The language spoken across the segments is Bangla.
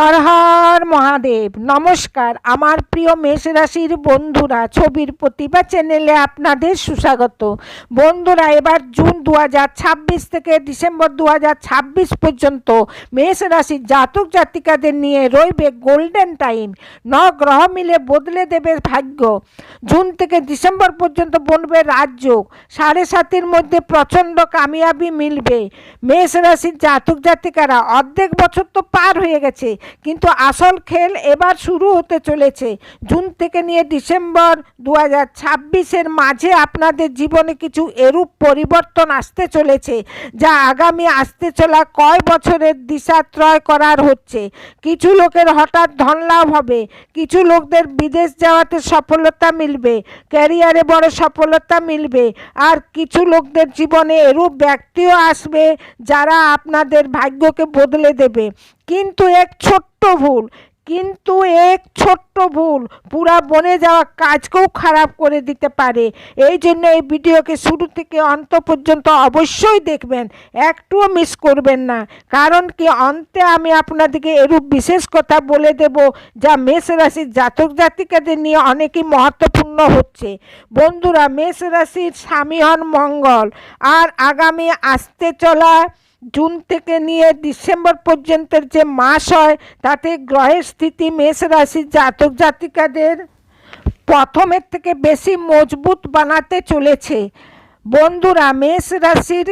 হর হর মহাদেব। নমস্কার আমার প্রিয় মেষ রাশির বন্ধুরা, ছবির প্রতিভা চ্যানেলে আপনাদের সুস্বাগত। বন্ধুরা, এবার জুন 2026 থেকে ডিসেম্বর 2026 পর্যন্ত মেষ রাশির জাতক জাতিকাদের নিয়ে রইবে গোল্ডেন টাইম। গ্রহ মিলে বদলে দেবে ভাগ্য। জুন থেকে ডিসেম্বর পর্যন্ত বনবে রাজযোগ। 7.5-এর মধ্যে প্রচণ্ড কামিয়াবি মিলবে। মেষ রাশির জাতক জাতিকারা অর্ধেক বছর তো পার হয়ে গেছে, কিন্তু আসল খেল এবার শুরু হতে চলেছে। জুন থেকে নিয়ে ডিসেম্বর 2026-এর মাঝে আপনাদের জীবনে কিছু এরূপ পরিবর্তন আসতে চলেছে, যা আগামী আসতে চলা কয় বছরের দিশা ত্রয় করার হচ্ছে। কিছু লোকের হঠাৎ ধনলাভ হবে, কিছু লোকদের বিদেশ যাওয়াতে সফলতা মিলবে, ক্যারিয়ারে বড় সফলতা মিলবে, আর কিছু লোকদের জীবনে এরূপ ব্যক্তিও আসবে যারা আপনাদের ভাগ্যকে বদলে দেবে। কিন্তু এক ছোট্ট ভুল পুরা বনে যাওয়া কাজকেও খারাপ করে দিতে পারে। এই জন্য এই ভিডিওকে শুরু থেকে অন্ত পর্যন্ত অবশ্যই দেখবেন, একটুও মিস করবেন না। কারণ কি, অন্তে আমি আপনাদেরকে এরূপ বিশেষ কথা বলে দেব যা মেষ রাশির জাতক জাতিকাদের নিয়ে অনেকই মহত্বপূর্ণ হচ্ছে। বন্ধুরা, মেষ রাশির স্বামী হন মঙ্গল, আর আগামী আসতে চলা জুন থেকে নিয়ে ডিসেম্বর পর্যন্তের যে মাস হয় তাতে গ্রহের স্থিতি মেষ রাশির জাতক জাতিকাদের প্রথমের থেকে বেশি মজবুত বানাতে চলেছে। বন্ধুরা, মেষ রাশির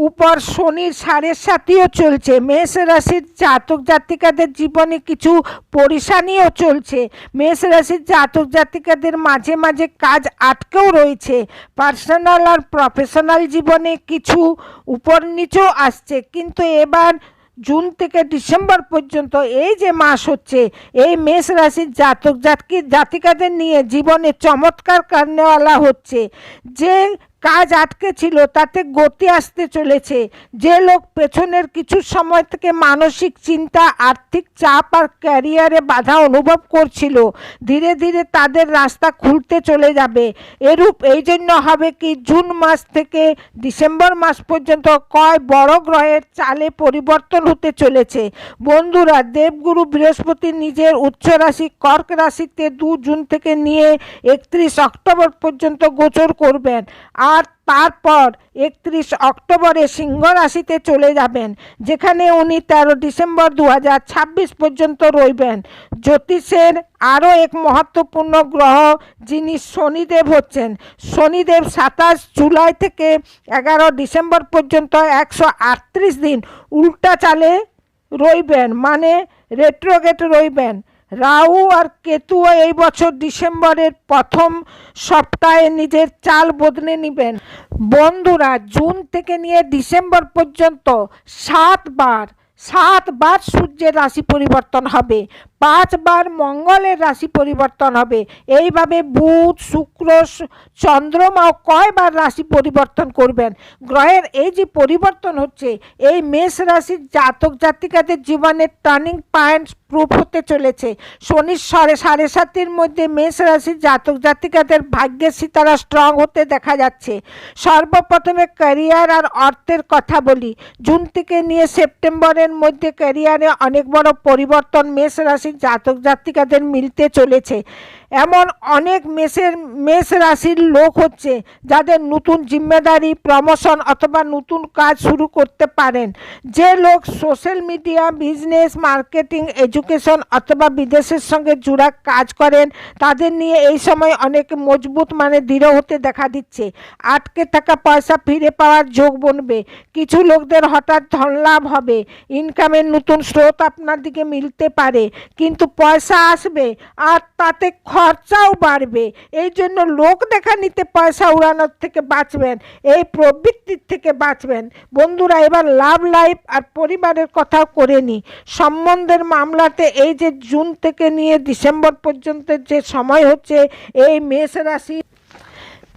উপর শনির 7.5ও চলছে। মেষ রাশির জাতক জাতিকাদের জীবনে কিছু পরেশানিও চলছে। মেষ রাশির জাতক জাতিকাদের মাঝে মাঝে কাজ আটকেও রয়েছে। পার্সোনাল আর প্রফেশনাল জীবনে কিছু উপর নিচেও আসছে, কিন্তু এবার জুন থেকে ডিসেম্বর পর্যন্ত এই যে মাস হচ্ছে, এই মেষ রাশির জাতক জাতিকাদের নিয়ে জীবনে চমৎকার কারণেওয়ালা হচ্ছে। যে কাজ আটকে ছিল তাতে গতি আসতে চলেছে। যে লোক পেছনের কিছু সময় থেকে মানসিক চিন্তা, আর্থিক চাপ আর ক্যারিয়ারে বাধা অনুভব করছিল, ধীরে ধীরে তাদের রাস্তা খুলতে চলে যাবে। এই জন্য হবে কি, জুন মাস থেকে ডিসেম্বর মাস পর্যন্ত কয় বড় গ্রহের চালে পরিবর্তন হতে চলেছে। বন্ধুরা, দেবগুরু বৃহস্পতি নিজের উচ্চ রাশি কর্ক রাশিতে 2 জুন থেকে নিয়ে 31 অক্টোবর পর্যন্ত গোচর করবেন, আর তারপর 31 অক্টোবরে সিংহ রাশিতে চলে যাবেন, যেখানে উনি 13 ডিসেম্বর 2026 পর্যন্ত রইবেন। জ্যোতিষের আরও এক মহত্বপূর্ণ গ্রহ যিনি শনিদেব হচ্ছেন। শনিদেব 27 জুলাই থেকে 11 ডিসেম্বর পর্যন্ত 138 দিন উল্টা চালে রইবেন, মানে রেট্রোগেট রইবেন। রাহু আর কেতুও এই বছর ডিসেম্বরের প্রথম সপ্তাহে নিজের চাল বদলে নেবেন। বন্ধুরা, জুন থেকে নিয়ে ডিসেম্বর পর্যন্ত 7 বার সূর্যের রাশি পরিবর্তন হবে, 5 বার মঙ্গলের রাশি পরিবর্তন হবে। এইভাবে বুধ, শুক্র, চন্দ্রমাও কয়বার রাশি পরিবর্তন করবেন। গ্রহের এই যে পরিবর্তন হচ্ছে, এই মেষ রাশির জাতক জাতিকাদের জীবনের টার্নিং পয়েন্ট প্রুফ হতে চলেছে। শনির 7.5-এর মধ্যে মেষ রাশির জাতক জাতিকাদের ভাগ্যের সিতারা স্ট্রং হতে দেখা যাচ্ছে। সর্বপ্রথমে ক্যারিয়ার আর অর্থের কথা বলি। জুন থেকে নিয়ে সেপ্টেম্বরের মধ্যে ক্যারিয়ারে অনেক বড় পরিবর্তন মেষ রাশির জাতক জাতিকাদের মিলতে চলেছে। এমন অনেক মেষ রাশির লোক হচ্ছে যাদের নতুন জিম্মেদারি, প্রমোশন অথবা নতুন কাজ শুরু করতে পারেন। যে লোক social media, business, marketing, education অথবা বিদেশের সঙ্গে জুড়া কাজ করেন, তাদের নিয়ে এই সময় অনেক মজবুত মানে দৃঢ় হতে দেখা দিচ্ছে। আটকে থাকা পয়সা ফিরে পাওয়ার যোগ বনবে। কিছু লোকদের হঠাৎ ধনলাভ হবে, ইনকামের নতুন স্রোত আপনার দিকে মিলতে পারে, কিন্তু পয়সা আসবে আর তাতে খরচাও বাড়বে। এই জন্য লোক দেখানিতে পয়সা উড়ানোর থেকে বাঁচবেন, এই প্রবৃত্তির থেকে বাঁচবেন। বন্ধুরা, এবার লাভ লাইফ আর পরিবারের কথাও করে নিই। সম্বন্ধের মামলাতে এই যে জুন থেকে নিয়ে ডিসেম্বর পর্যন্ত যে সময় হচ্ছে, এই মেষ রাশি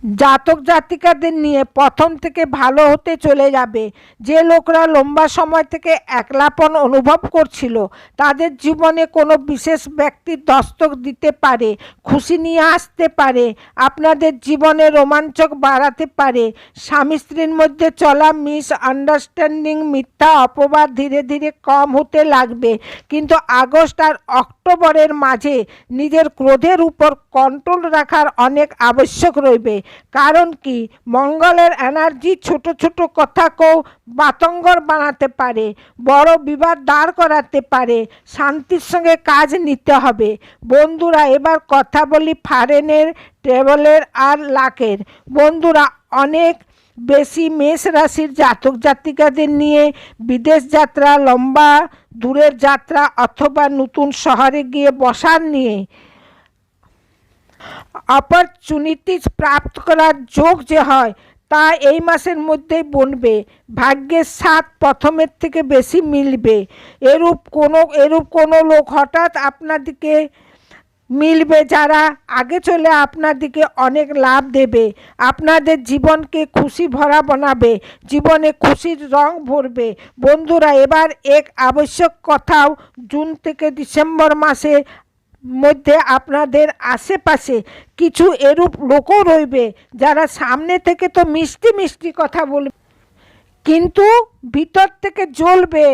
জাতক জাতিকাদের নিয়ে প্রথম থেকে ভালো হতে চলে যাবে। যে লোকরা লম্বা সময় থেকে একলাপন অনুভব করছিল তাদের জীবনে কোনো বিশেষ ব্যক্তির দস্তক দিতে পারে, খুশি নিয়ে আসতে পারে, আপনাদের জীবনে রোমাঞ্চক বাড়াতে পারে। স্বামী স্ত্রীর মধ্যে চলা মিস আন্ডারস্ট্যান্ডিং, মিথ্যা অপবাদ ধীরে ধীরে কম হতে লাগবে। কিন্তু আগস্ট আর অক্টোবরের মাঝে নিজের ক্রোধের উপর কন্ট্রোল রাখার অনেক আবশ্যক রইবে। কারণ কি, মঙ্গলের এনার্জি ছোট ছোট কথাকেও বাতঙ্গর বানাতে পারে, বড় বিবাদ দাঁড় করাতে পারে। শান্তির সঙ্গে কাজ নিতে হবে। বন্ধুরা, এবার কথা বলি ফরেনের, ট্রাভেলের আর লাকের। বন্ধুরা, অনেক বেশি মেষ রাশির জাতক জাতিকাদের নিয়ে বিদেশ যাত্রা, লম্বা দূরের যাত্রা অথবা নতুন শহরে গিয়ে বসার নিয়ে অপরচুনিটিস প্রাপ্ত করার যোগ যে হয় তা এই মাসের মধ্যেই বনবে। ভাগ্যের সাথ প্রথমের থেকে বেশি মিলবে। এরূপ কোনো লোক হঠাৎ আপনাদিকে মিলবে যারা আগে চলে আপনাদিকে অনেক লাভ দেবে, আপনাদের জীবনকে খুশি ভরা বানাবে, জীবনে খুশির রং ভরবে। বন্ধুরা, এবার এক আবশ্যক কথাও, জুন থেকে ডিসেম্বর মাসে মধ্যে আপনাদের আশেপাশে কিছু এরূপ লোকও রইবে যারা সামনে থেকে তো মিষ্টি মিষ্টি কথা বলবে কিন্তু ভিতর থেকে জ্বলবে।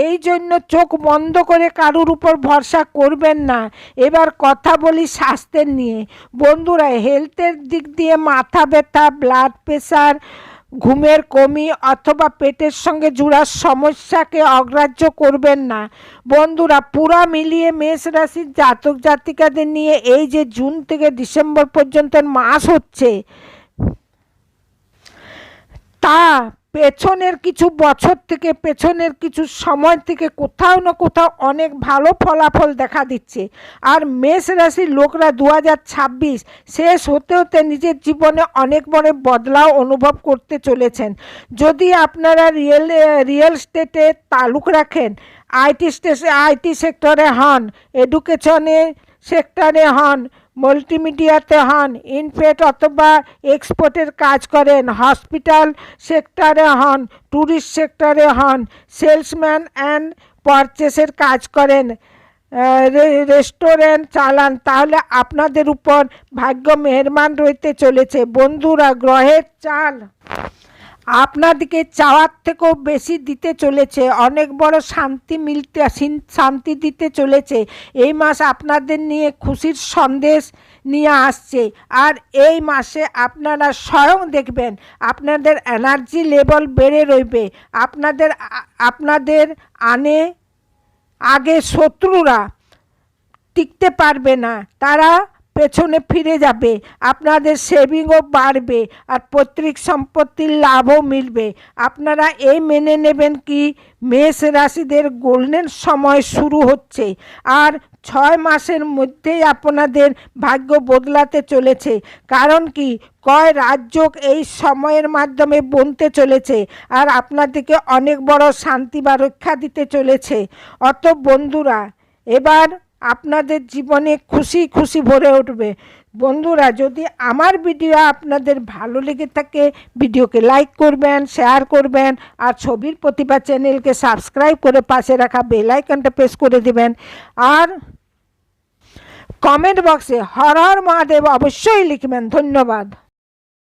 এই জন্য চোখ বন্ধ করে কারুর উপর ভরসা করবেন না। এবার কথা বলি স্বাস্থ্যের নিয়ে। বন্ধুরা, হেলথের দিক দিয়ে মাথা ব্যথা, ব্লাড প্রেশার, ঘুমের কমি অথবা পেটের সঙ্গে জুড়ার সমস্যাকে অগ্রাহ্য করবেন না। বন্ধুরা, পুরা মিলিয়ে মেষ রাশির জাতক জাতিকাদের নিয়ে এই যে জুন থেকে ডিসেম্বর পর্যন্ত মাস হচ্ছে, তা পেছনের কিছু বছর থেকে, পেছনের কিছু সময় থেকে কোথাও না কোথাও অনেক ভালো ফলাফল দেখা দিচ্ছে। আর মেষ রাশির লোকরা 2026 শেষ হতে হতে নিজের জীবনে অনেক বড় বদলাও অনুভব করতে চলেছেন। যদি আপনারা রিয়েল স্টেটে তালুক রাখেন, আইটি সেক্টরে হন, এডুকেশনে সেক্টরে হন, মাল্টিমিডিয়াতে হন, ইনফেট অথবা এক্সপোর্টের কাজ করেন, হসপিটাল সেক্টরে হন, ট্যুরিস্ট সেক্টরে হন, সেলসম্যান অ্যান্ড পারচেসের কাজ করেন, রেস্টুরেন্ট চালান, তাহলে আপনাদের উপর ভাগ্য মেহেরবান রইতে চলেছে। বন্ধুরা, গ্রহের চাল আপনাদিকে চাওয়ার থেকেও বেশি দিতে চলেছে, অনেক বড় শান্তি দিতে চলেছে। এই মাস আপনাদের নিয়ে খুশির সন্দেশ নিয়ে আসছে। আর এই মাসে আপনারা স্বয়ং দেখবেন আপনাদের এনার্জি লেভেল বেড়ে রইবে। আপনাদের আগে শত্রুরা টিকতে পারবে না, তারা পেছনে ফিরে যাবে, আপনাদের সেভিংও বাড়বে আর পৈতৃক সম্পত্তির লাভও মিলবে। আপনারা এই মেনে নেবেন কি মেষ রাশিদের গোল্ডেন সময় শুরু হচ্ছে আর 6 মাসের মধ্যেই আপনাদের ভাগ্য বদলাতে চলেছে। কারণ কি, কয় রাজযোগ এই সময়ের মাধ্যমে বনতে চলেছে আর আপনাদেরকে অনেক বড় শান্তি বা রক্ষা দিতে চলেছে। অত বন্ধুরা, এবার আপনাদের জীবনে খুশি খুশি ভরে উঠবে। বন্ধুরা, যদি আমার ভিডিও আপনাদের ভালো লেগে থাকে, ভিডিওকে লাইক করবেন, শেয়ার করবেন আর ছবির প্রতিভা চ্যানেলকে সাবস্ক্রাইব করে পাশে রাখা বেল আইকনটা প্রেস করে দেবেন। আর কমেন্ট বক্সে হর হর মহাদেব অবশ্যই লিখবেন। ধন্যবাদ।